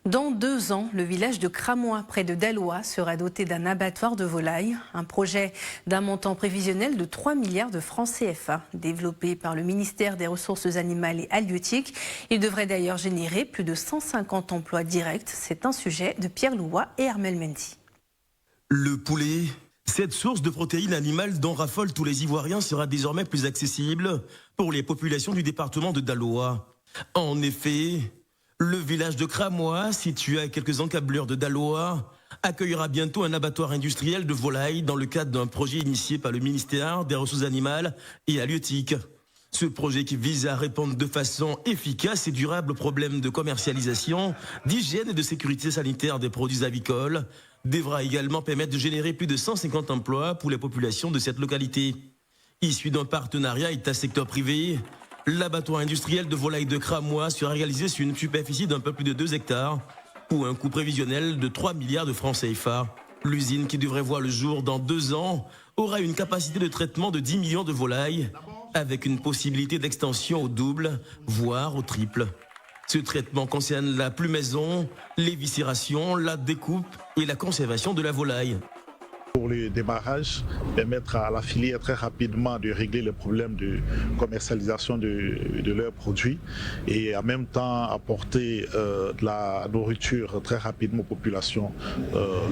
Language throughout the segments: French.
Dans 2 ans, le village de Cramois, près de Daloa, sera doté d'un abattoir de volailles. Un projet d'un montant prévisionnel de 3 milliards de francs CFA. Développé par le ministère des Ressources animales et halieutiques, il devrait d'ailleurs générer plus de 150 emplois directs. C'est un sujet de Pierre Louat et Armel Mendy. Le poulet, cette source de protéines animales dont raffolent tous les Ivoiriens, sera désormais plus accessible pour les populations du département de Daloa. En effet, le village de Cramois, situé à quelques encablures de Daloa, accueillera bientôt un abattoir industriel de volailles dans le cadre d'un projet initié par le ministère des Ressources animales et halieutiques. Ce projet qui vise à répondre de façon efficace et durable aux problèmes de commercialisation, d'hygiène et de sécurité sanitaire des produits avicoles devra également permettre de générer plus de 150 emplois pour les populations de cette localité. Issu d'un partenariat État-secteur privé, l'abattoir industriel de volailles de Cramois sera réalisé sur une superficie d'un peu plus de 2 hectares pour un coût prévisionnel de 3 milliards de francs CFA. L'usine, qui devrait voir le jour dans 2 ans, aura une capacité de traitement de 10 millions de volailles avec une possibilité d'extension au double, voire au triple. Ce traitement concerne la plumaison, l'éviscération, la découpe et la conservation de la volaille. Pour le démarrage, permettre à la filière très rapidement de régler le problème de commercialisation de leurs produits et en même temps apporter de la nourriture très rapidement aux populations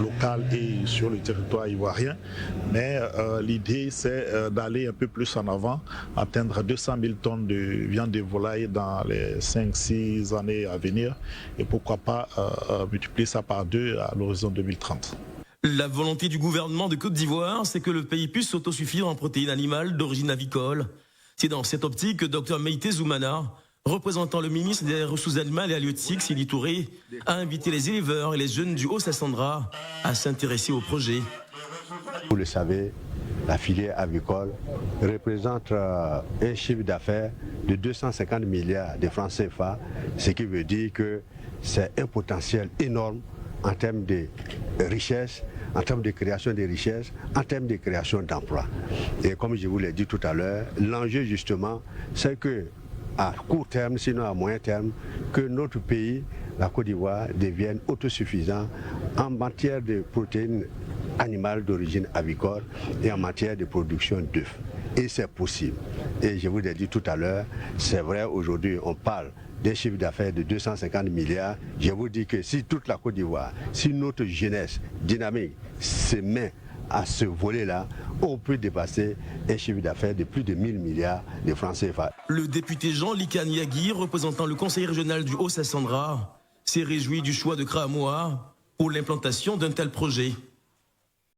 locales et sur le territoire ivoirien. Mais l'idée, c'est d'aller un peu plus en avant, atteindre 200 000 tonnes de viande de volaille dans les 5-6 années à venir et pourquoi pas multiplier ça par 2 à l'horizon 2030. La volonté du gouvernement de Côte d'Ivoire, c'est que le pays puisse s'autosuffire en protéines animales d'origine avicole. C'est dans cette optique que Dr Meïté Zoumana, représentant le ministre des Ressources animales et halieutiques, Sidi Touré, a invité les éleveurs et les jeunes du Haut-Sassandra à s'intéresser au projet. Vous le savez, la filière avicole représente un chiffre d'affaires de 250 milliards de francs CFA, ce qui veut dire que c'est un potentiel énorme en termes de richesse, en termes de création de richesses, en termes de création d'emplois. Et comme je vous l'ai dit tout à l'heure, l'enjeu justement, c'est que à court terme, sinon à moyen terme, que notre pays, la Côte d'Ivoire, devienne autosuffisant en matière de protéines animales d'origine avicole et en matière de production d'œufs. Et c'est possible. Et je vous l'ai dit tout à l'heure, c'est vrai, aujourd'hui on parle des chiffres d'affaires de 250 milliards. Je vous dis que si toute la Côte d'Ivoire, si notre jeunesse dynamique se met à ce volet-là, on peut dépasser un chiffre d'affaires de plus de 1000 milliards de francs CFA. Le député Jean Likaniagui, représentant le conseil régional du Haut-Sassandra, s'est réjoui du choix de Cramois pour l'implantation d'un tel projet.